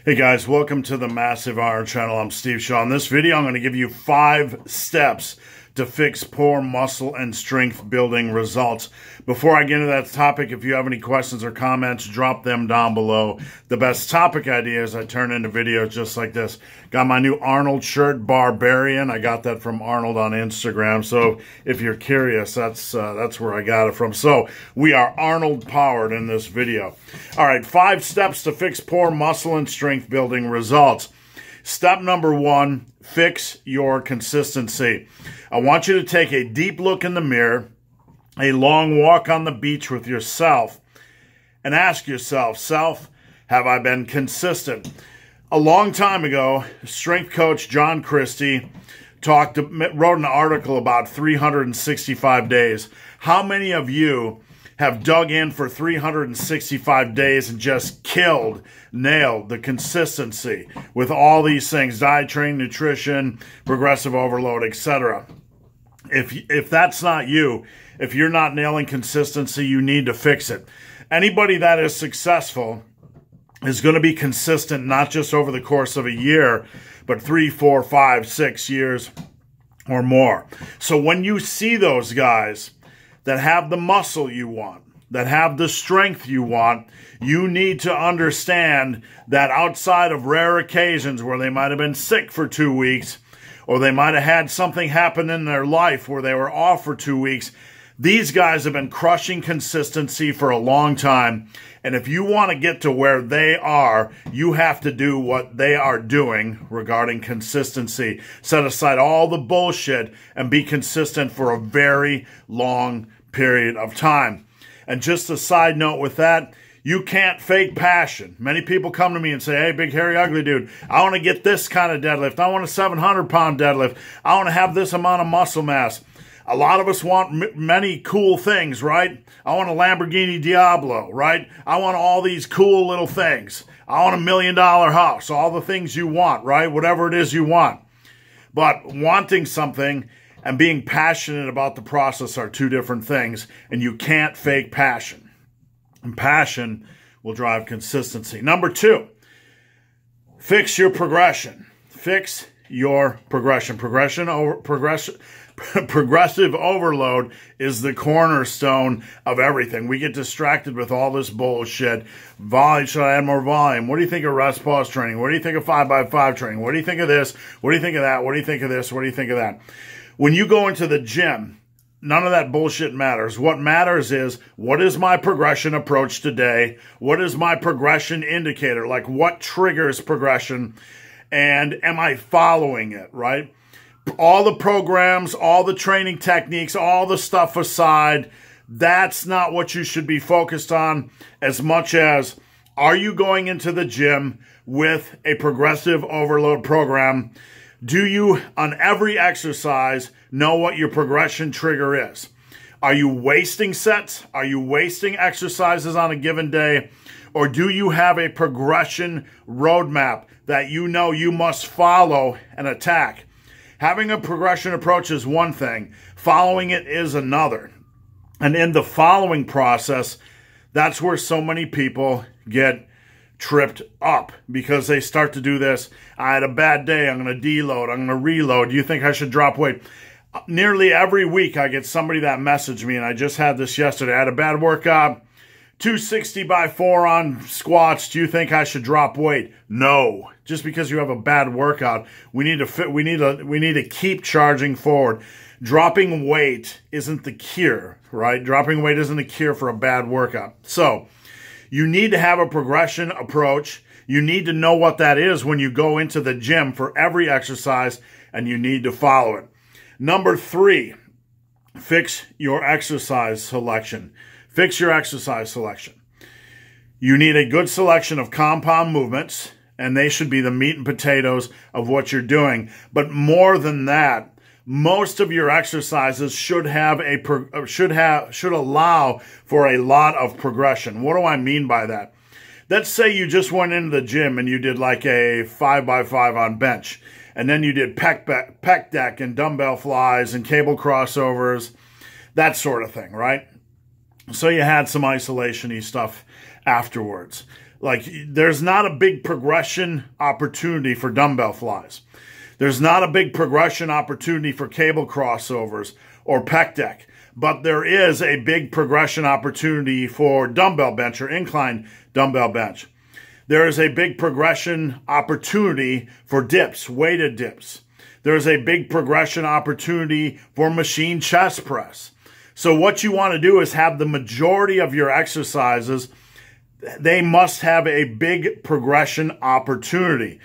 Hey guys, welcome to the Massive Iron Channel. I'm Steve Shaw. In this video, I'm going to give you 5 steps to fix poor muscle and strength building results. Before I get into that topic, if you have any questions or comments, drop them down below. The best topic ideas I turn into videos just like this. Got my new Arnold shirt, Barbarian. I got that from Arnold on Instagram. So if you're curious, that's where I got it from. So we are Arnold powered in this video. All right, 5 steps to fix poor muscle and strength building results. Step number 1, fix your consistency. I want you to take a deep look in the mirror, a long walk on the beach with yourself, and ask yourself, have I been consistent? A long time ago, strength coach John Christie wrote an article about 365 days. How many of you have dug in for 365 days and just nailed the consistency with all these things, diet, training, nutrition, progressive overload, etc.? If that's not you, if you're not nailing consistency, you need to fix it. Anybody that is successful is going to be consistent, not just over the course of a year, but 3, 4, 5, 6 years or more. So when you see those guys that have the muscle you want, that have the strength you want, you need to understand that outside of rare occasions where they might have been sick for 2 weeks, or they might have had something happen in their life where they were off for 2 weeks, these guys have been crushing consistency for a long time. And if you want to get to where they are, you have to do what they are doing regarding consistency. Set aside all the bullshit and be consistent for a very long period of time. And just a side note with that, you can't fake passion. Many people come to me and say, hey, big, hairy, ugly dude, I want to get this kind of deadlift. I want a 700-pound deadlift. I want to have this amount of muscle mass. A lot of us want many cool things, right? I want a Lamborghini Diablo, right? I want all these cool little things. I want $1 million house, all the things you want, right? Whatever it is you want. But wanting something and being passionate about the process are two different things, and you can't fake passion. And passion will drive consistency. Number 2, fix your progression. Fix your progression. Progressive overload is the cornerstone of everything. We get distracted with all this bullshit. Volume, should I add more volume? What do you think of rest pause training? What do you think of 5x5 training? What do you think of this? What do you think of that? What do you think of this? What do you think of that? When you go into the gym, none of that bullshit matters. What matters is, what is my progression approach today? What is my progression indicator? Like, what triggers progression? And am I following it, right? All the programs, all the training techniques, all the stuff aside, that's not what you should be focused on as much as, are you going into the gym with a progressive overload program? Do you, on every exercise, know what your progression trigger is? Are you wasting sets? Are you wasting exercises on a given day? Or do you have a progression roadmap that you know you must follow and attack? Having a progression approach is one thing. Following it is another. And in the following process, that's where so many people get tripped up, because they start to do this. I had a bad day. I'm going to deload. I'm going to reload. Do you think I should drop weight? Nearly every week I get somebody that messaged me, and I just had this yesterday. I had a bad workout, 260 by 4 on squats. Do you think I should drop weight? No. Just because you have a bad workout, we need to keep charging forward. Dropping weight isn't the cure, right? Dropping weight isn't the cure for a bad workout. So you need to have a progression approach. You need to know what that is when you go into the gym for every exercise, and you need to follow it. Number 3, fix your exercise selection. Fix your exercise selection. You need a good selection of compound movements, and they should be the meat and potatoes of what you're doing. But more than that, most of your exercises should allow for a lot of progression. What do I mean by that? Let's say you just went into the gym and you did like a 5x5 on bench, and then you did pec deck and dumbbell flies and cable crossovers, that sort of thing, right? So you had some isolation-y stuff afterwards. Like, there's not a big progression opportunity for dumbbell flies. There's not a big progression opportunity for cable crossovers or pec deck. But there is a big progression opportunity for dumbbell bench or incline dumbbell bench. There is a big progression opportunity for dips, weighted dips. There's a big progression opportunity for machine chest press. So what you want to do is have the majority of your exercises, they must have a big progression opportunity.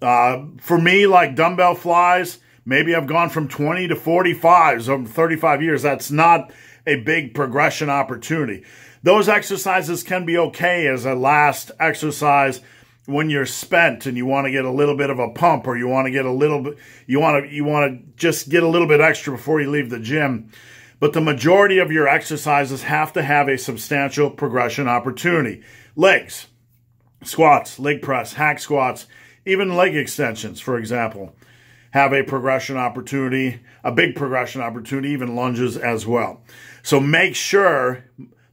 For me, like dumbbell flies, maybe I've gone from 20 to 45s over 35 years. That's not a big progression opportunity. Those exercises can be okay as a last exercise when you're spent and you want to get a little bit of a pump, or you want to get a little bit, you want to just get a little bit extra before you leave the gym. But the majority of your exercises have to have a substantial progression opportunity. Legs, squats, leg press, hack squats, even leg extensions, for example, have a progression opportunity, a big progression opportunity, even lunges as well. So make sure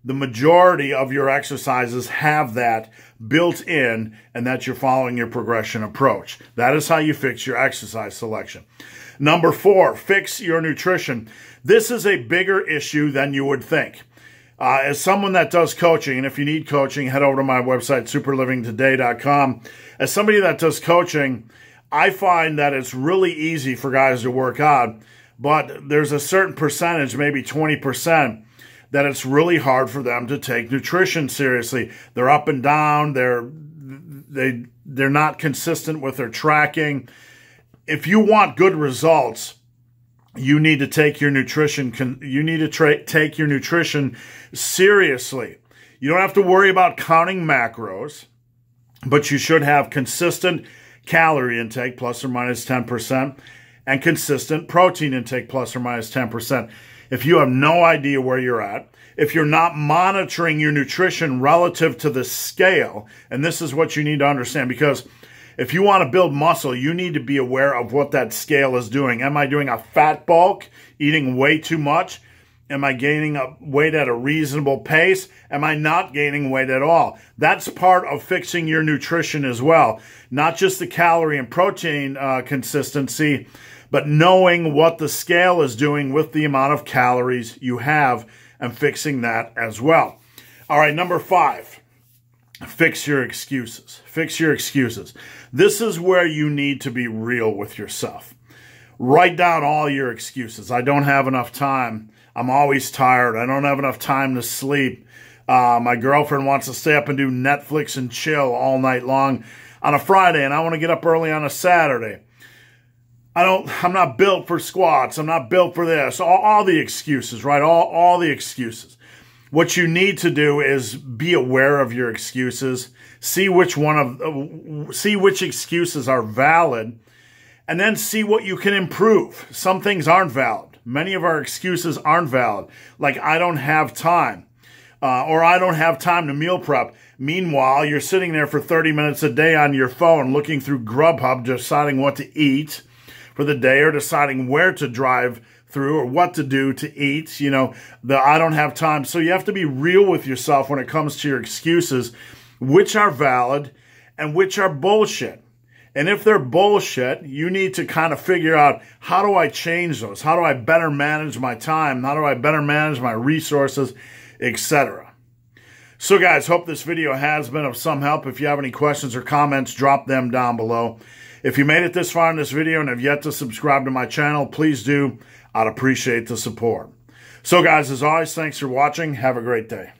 the majority of your exercises have that built in and that you're following your progression approach. That is how you fix your exercise selection. Number 4, fix your nutrition. This is a bigger issue than you would think. As someone that does coaching, and if you need coaching, head over to my website, superlivingtoday.com. As somebody that does coaching, I find that it's really easy for guys to work out, but there's a certain percentage, maybe 20%, that it's really hard for them to take nutrition seriously. They're up and down. They're not consistent with their tracking. If you want good results, you need to take your nutrition. You need to take your nutrition seriously. You don't have to worry about counting macros, but you should have consistent calorie intake, plus or minus 10%, and consistent protein intake, plus or minus 10%. If you have no idea where you're at, if you're not monitoring your nutrition relative to the scale, and this is what you need to understand, because if you want to build muscle, you need to be aware of what that scale is doing. Am I doing a fat bulk, eating way too much? Am I gaining weight at a reasonable pace? Am I not gaining weight at all? That's part of fixing your nutrition as well. Not just the calorie and protein consistency, but knowing what the scale is doing with the amount of calories you have and fixing that as well. All right, number 5, fix your excuses. Fix your excuses. This is where you need to be real with yourself. Write down all your excuses. I don't have enough time. I'm always tired. I don't have enough time to sleep. My girlfriend wants to stay up and do Netflix and chill all night long on a Friday, and I want to get up early on a Saturday. I'm not built for squats. I'm not built for this. All the excuses, right? All the excuses. What you need to do is be aware of your excuses. See which excuses are valid, and then see what you can improve. Some things aren't valid. Many of our excuses aren't valid. Like, I don't have time, or I don't have time to meal prep. Meanwhile, you're sitting there for 30 minutes a day on your phone looking through Grubhub, deciding what to eat for the day, or deciding where to drive through or what to do to eat. You know, I don't have time. So you have to be real with yourself when it comes to your excuses, which are valid and which are bullshit. And if they're bullshit, you need to kind of figure out, how do I change those? How do I better manage my time? How do I better manage my resources, etc.? So guys, hope this video has been of some help. If you have any questions or comments, drop them down below. If you made it this far in this video and have yet to subscribe to my channel, please do. I'd appreciate the support. So guys, as always, thanks for watching. Have a great day.